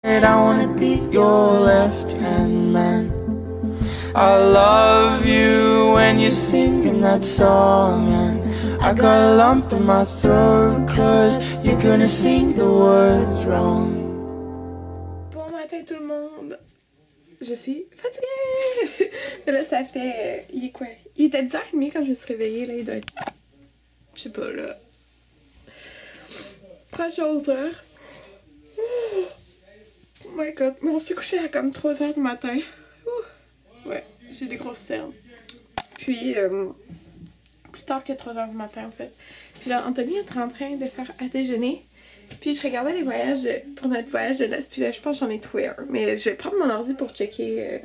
I wanna be your left-hand man. I love you when you're singing that song, and I got a lump in my throat, cause you're gonna sing the words wrong. Bon matin tout le monde! Je suis fatiguée! Mais là ça fait... il est quoi? Il était 10h30 quand je me suis réveillée, là il doit être... je sais pas là... proche de 11h. Oh my god, mais on s'est couché à comme 3h du matin. Ouh. Ouais, j'ai des grosses cernes. Puis, plus tard que 3h du matin en fait. Puis là, Anthony est en train de faire à déjeuner. Puis je regardais les voyages pour notre voyage de noces. Puis là, je pense que j'en ai trouvé un. Mais je vais prendre mon ordi pour checker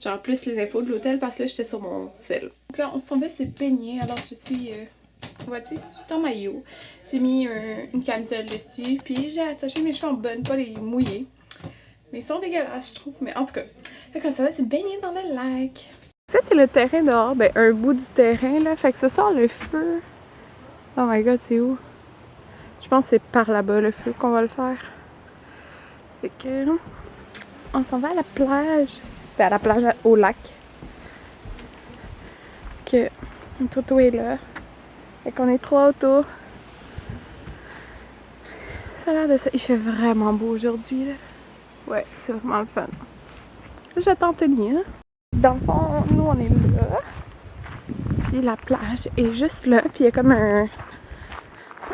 genre plus les infos de l'hôtel parce que là, j'étais sur mon cell. Donc là, on se tombait se baigner. Alors je suis... vois-tu, dans maillot. J'ai mis une camisole dessus, puis j'ai attaché mes cheveux en bonne, pas les mouiller. Mais ils sont dégueulasses, je trouve, mais en tout cas. Fait que ça va se baigner dans le lac. Ça, c'est le terrain dehors, ben un bout du terrain, là. Fait que ce soir, le feu... Oh my god, c'est où? Je pense que c'est par là-bas, le feu, qu'on va le faire. Fait que... on s'en va à la plage. Ben, à la plage, au lac. Que... Toto est là. Fait qu'on est 3 autour. Ça a l'air de ça. Il fait vraiment beau aujourd'hui, là. Ouais, c'est vraiment le fun. Là, j'attends Anthony, hein. Dans le fond, nous, on est là. Puis la plage est juste là. Puis il y a comme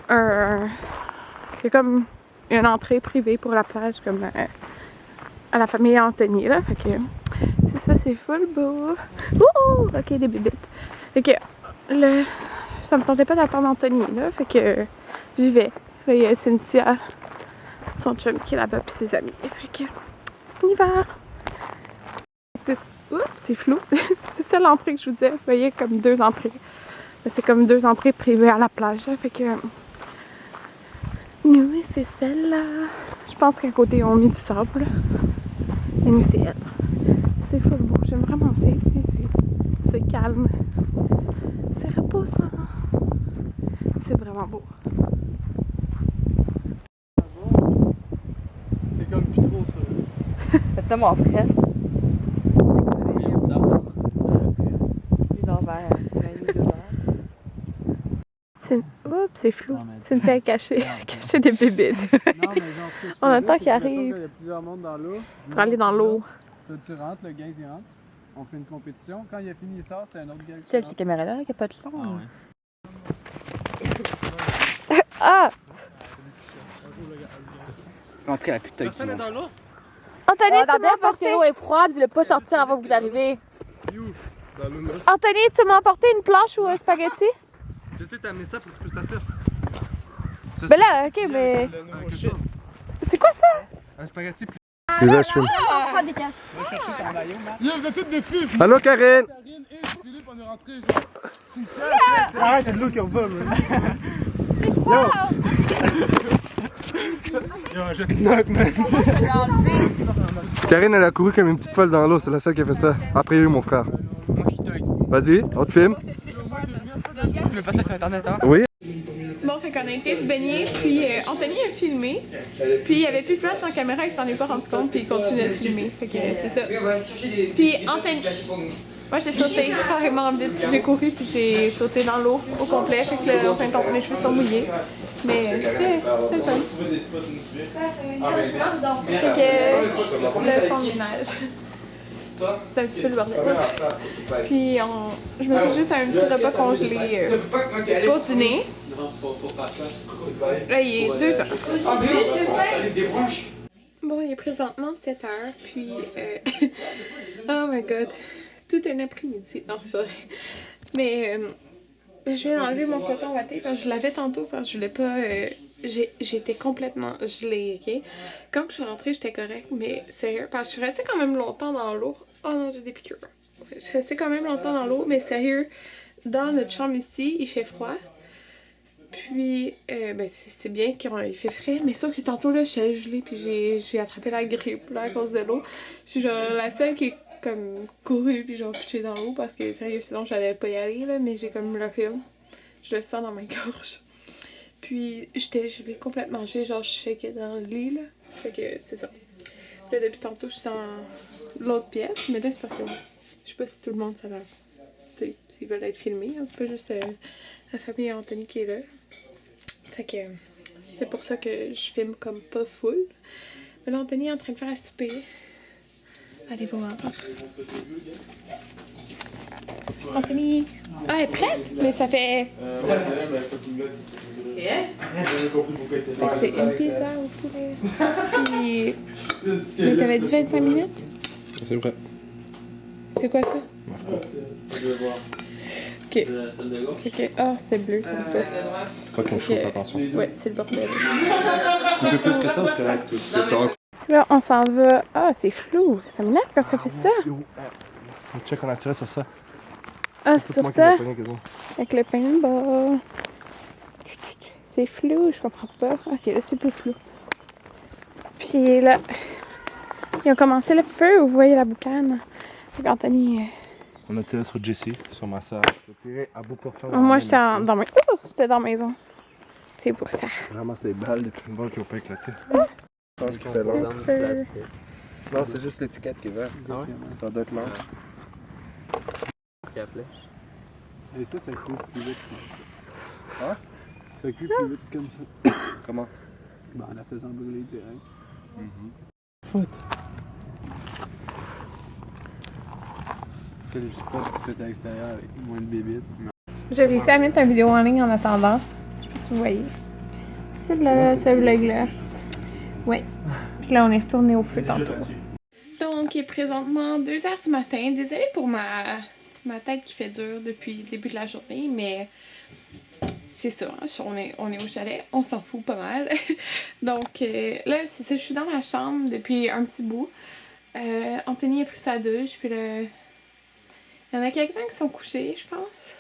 il y a comme une entrée privée pour la plage, comme à la famille Anthony, là. Fait que c'est ça, c'est full beau. Ouh! Ok, des bébites. Fait que ça me tentait pas d'attendre Anthony, là. Fait que j'y vais. Il y a Cynthia, son chum qui est là-bas, puis ses amis. Fait que on y va. Oups, c'est flou. C'est ça l'entrée que je vous disais. Vous voyez, comme 2 entrées. C'est comme 2 entrées privées à la plage, là. Fait que nous, c'est celle-là. Je pense qu'à côté, on met du sable. Et nous, c'est elle. C'est full beau. J'aime vraiment ça ici. C'est calme. C'est reposant. C'est vraiment beau. C'est comme plus trop ça. C'est tellement frais. Oups, c'est flou. C'est une tête cachée. Cacher des bébés. Non, mais genre, ce que je On attend faisais, qu'il c'est que, arrive. mettons, il y a plusieurs mondes dans l'eau. Pour aller dans l'eau. Toi, tu rentres, le gars, il rentre. On fait une compétition. Quand il a fini, il sort, c'est un autre gars qui C'est avec rentre. ces caméras-là qui n'a pas de son. Ah! Rentrer la putain Personne n'est dans l'eau? Anthony, tu m'as Attendez, parce emporté... que l'eau est froide, vous voulez pas sortir avant que vous arrivez. You, dans l'eau, là. Anthony, tu m'as emporté une planche ou un spaghetti? J'essaie de t'amener ça pour que tu puisses t'asseoir. Ben là, ok, mais... Quelque chose. C'est quoi ça? Un spaghetti plus. Et là, je filme. Yo, vous êtes toutes des filles! Allô, Karine? Karine et Philippe, on est rentrés, genre. Arrête, il y a de l'eau qui revole, man. Yo, jette une note, man. Karine, elle a couru comme une petite folle dans l'eau, c'est la seule qui a fait ça. Après, il y a eu mon frère. Vas-y, on te filme. Tu veux pas ça sur internet, hein? Oui. Bon, fait qu'on a été se baigner, puis Anthony a filmé, puis il y avait plus de place en caméra, il s'en est pas rendu compte, puis il continuait de filmer, fait que c'est ça. Puis Anthony... Moi j'ai sauté carrément vite, j'ai couru puis j'ai sauté dans l'eau au complet, fait que là, en fin de compte mes cheveux sont mouillés. Mais c'était le fun. Fait que le fond de neige. C'est un petit peu le bordel. Puis je me fais juste un petit repas congelé pour dîner. Là il est 2h. Bon, il est présentement 7h, puis oh my god. Tout un après-midi. Non, c'est pas vrai. Mais je viens d'enlever mon coton watté parce que je l'avais tantôt parce que je voulais pas... j'étais complètement gelée, ok? Quand je suis rentrée, j'étais correcte, mais sérieux, parce que je suis restée quand même longtemps dans l'eau. Oh non, j'ai des piqûres. Je suis restée quand même longtemps dans l'eau, mais sérieux, dans notre chambre ici, il fait froid. Puis, ben c'est bien qu'il fait frais, mais sauf que tantôt là, je suis gelée puis j'ai attrapé la grippe là à cause de l'eau. Je suis genre la seule qui est comme couru puis genre pitché dans l'eau parce que sérieux sinon j'allais pas y aller là, mais j'ai comme le rhume. Je le sens dans ma gorge. Puis je l'ai complètement gelée, genre je shakeais dans le lit là. Fait que c'est ça. Là, depuis tantôt, je suis dans l'autre pièce, mais là, c'est parce que je sais pas si tout le monde ça va. Tu sais, s'ils veulent être filmés, hein, c'est pas juste la famille Anthony qui est là. Fait que c'est pour ça que je filme comme pas full. Mais là, Anthony est en train de faire à souper. Allez voir. Anthony! Ah, elle est prête? Mais ça fait. Ouais, c'est elle, mais fucking god. C'est elle? J'avais compris pourquoi elle était là. C'est une pizza au poulet. Puis. Mais t'avais dit 25 minutes? C'est vrai. C'est quoi ça? Je vais voir. Ok. Ok. Ah, c'est bleu. Pas qu'on chauffe, attention. Ouais, c'est le bordel. Un peu plus que ça, c'est correct. Là, on s'en va. Ah, c'est flou. Ça m'énerve quand ça fait ça. Check, on a tiré sur ça. Ah, C'est sur moi qui l'ai ça. pogné, quasiment. Avec le paintball. C'est flou, je comprends pas. Ok, là, c'est plus flou. Puis là, ils ont commencé le feu, vous voyez la boucane. Fait qu'Anthony. On a tiré sur Jessie, sur ma soeur. J'ai tiré à bout portant. Moi, j'étais dans ma. Oh, j'étais dans la maison. C'est pour ça. Vraiment, c'est des balles, des pinballs qui ont pas éclaté. Je pense qu'il fait long. Non, c'est juste l'étiquette qui est verte. Ah ouais? T'as d'autres langues. Et ça cuit plus vite. Hein? Ça cuit plus vite comme ça. Comment? Ben, en la faisant brûler direct. Foot. C'est juste pas tout à l'extérieur avec moins de bébites. J'ai réussi à mettre une vidéo en ligne en attendant. Je sais pas si vous voyez. C'est ce vlog-là. Ouais. Puis là, on est retourné au feu tantôt. Donc, il est présentement 2h du matin. Désolée pour ma tête qui fait dur depuis le début de la journée, mais c'est ça, hein, on est au chalet, on s'en fout pas mal. Donc là, c'est ça, je suis dans ma chambre depuis un petit bout. Anthony a pris sa douche, puis là, il y en a quelques-uns qui sont couchés, je pense.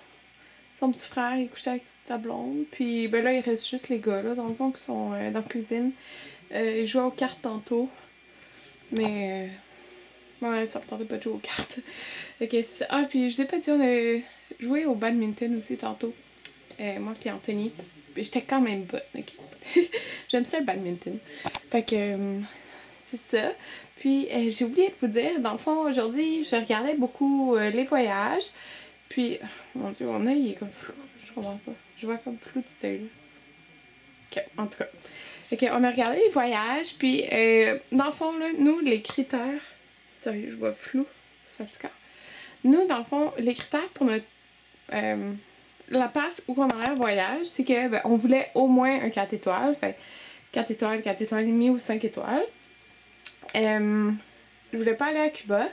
Son petit frère est couché avec sa blonde, puis ben là, il reste juste les gars, là, dans le fond, qui sont dans la cuisine. Ils jouaient aux cartes tantôt, mais ouais, ça me tentait pas de jouer aux cartes. Ok, c'est ça. Ah, puis je vous ai pas dit, on a joué au badminton aussi tantôt. Moi puis Anthony. J'étais quand même bonne, ok? J'aime ça le badminton. Fait que c'est ça. Puis j'ai oublié de vous dire, dans le fond, aujourd'hui, je regardais beaucoup les voyages. Puis, mon dieu, mon œil est comme flou. Je comprends pas. Je vois comme flou du œil là. Ok, en tout cas. Fait que on a regardé les voyages, puis dans le fond, là, nous, les critères. Sérieux, je vois flou. C'est fatigant. Nous, dans le fond, les critères pour notre. La place où on allait en voyage, c'est que ben, on voulait au moins un 4 étoiles. Fait 4 étoiles, 4 étoiles et demie ou 5 étoiles. Je voulais pas aller à Cuba.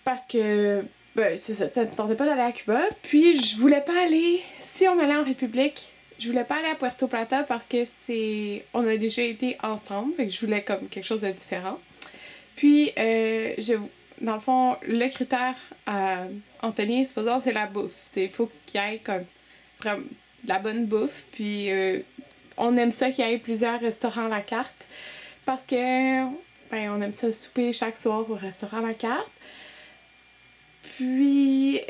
Parce que. Ben, c'est ça, ça me tentait pas d'aller à Cuba. Puis je voulais pas aller. Si on allait en République, je voulais pas aller à Puerto Plata parce que c'est. On a déjà été ensemble. Fait que je voulais comme quelque chose de différent. Puis dans le fond, le critère à Anthony, supposons, c'est la bouffe. Il faut qu'il y ait comme vraiment de la bonne bouffe. Puis on aime ça qu'il y ait plusieurs restaurants à la carte. Parce que ben, on aime ça souper chaque soir au restaurant à la carte. Puis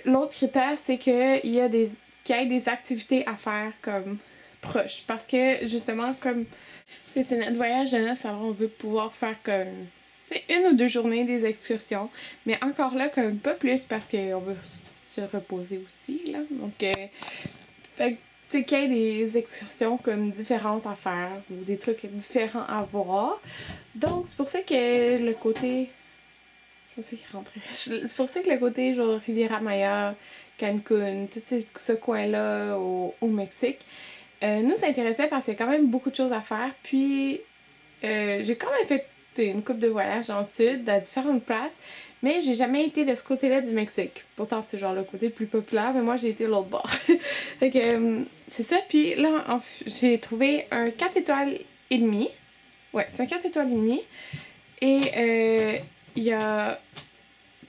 l'autre critère, c'est qu'il y ait des activités à faire comme proches. Parce que justement, comme c'est notre voyage de noces, alors on veut pouvoir faire comme une ou deux journées des excursions. Mais encore là, comme pas plus parce qu'on veut se reposer aussi, là. Donc, fait que, qu'il y ait des excursions comme différentes à faire ou des trucs différents à voir. Donc, c'est pour ça que le côté. Je pensais qu'il rentrait. C'est pour ça que le côté, genre, Riviera Maya, Cancun, tout ce coin-là au Mexique, nous, ça intéressait parce qu'il y a quand même beaucoup de choses à faire. Puis, j'ai quand même fait une couple de voyages dans le sud, à différentes places, mais j'ai jamais été de ce côté-là du Mexique. Pourtant, c'est genre le côté le plus populaire, mais moi, j'ai été l'autre bord. Fait que, c'est ça. Puis là, j'ai trouvé un 4 étoiles et demi. Ouais, c'est un 4 étoiles et demi. Et il y a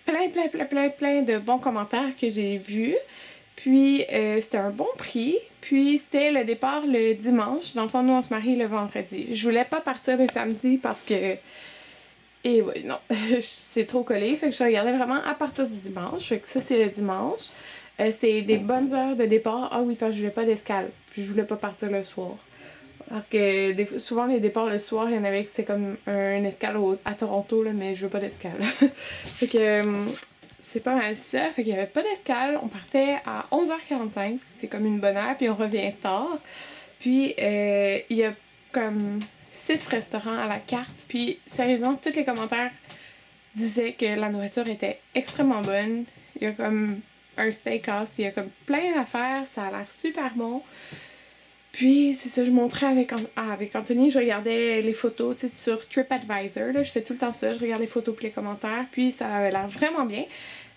plein de bons commentaires que j'ai vus. Puis, c'était un bon prix. Puis, c'était le départ le dimanche. Dans le fond, nous, on se marie le vendredi. Je voulais pas partir le samedi parce que... Et ouais, non. C'est trop collé. Fait que je regardais vraiment à partir du dimanche. Fait que ça, c'est le dimanche. C'est des bonnes heures de départ. Ah oui, parce que je voulais pas d'escale. Puis, je voulais pas partir le soir. Parce que souvent les départs le soir, il y en avait que c'était comme une escale à Toronto, là, mais je veux pas d'escale. Fait que c'est pas mal ça. Fait qu'il y avait pas d'escale. On partait à 11h45, c'est comme une bonne heure, puis on revient tard. Puis il y a comme 6 restaurants à la carte. Puis sérieusement, tous les commentaires disaient que la nourriture était extrêmement bonne. Il y a comme un steakhouse, il y a comme plein d'affaires, ça a l'air super bon. Puis c'est ça, je montrais avec Anthony, je regardais les photos, tu sais, sur TripAdvisor, là, je fais tout le temps ça, je regarde les photos et les commentaires, puis ça avait l'air vraiment bien.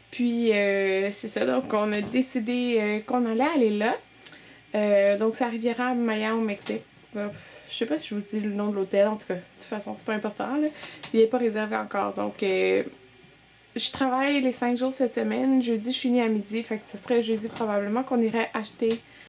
Puis c'est ça, donc on a décidé qu'on allait aller là. Donc c'est à Riviera Maya au Mexique. Je sais pas si je vous dis le nom de l'hôtel, en tout cas, de toute façon c'est pas important, là. Il n'est pas réservé encore, donc je travaille les 5 jours cette semaine. Jeudi, je finis à midi. Fait que ce serait jeudi probablement qu'on irait acheter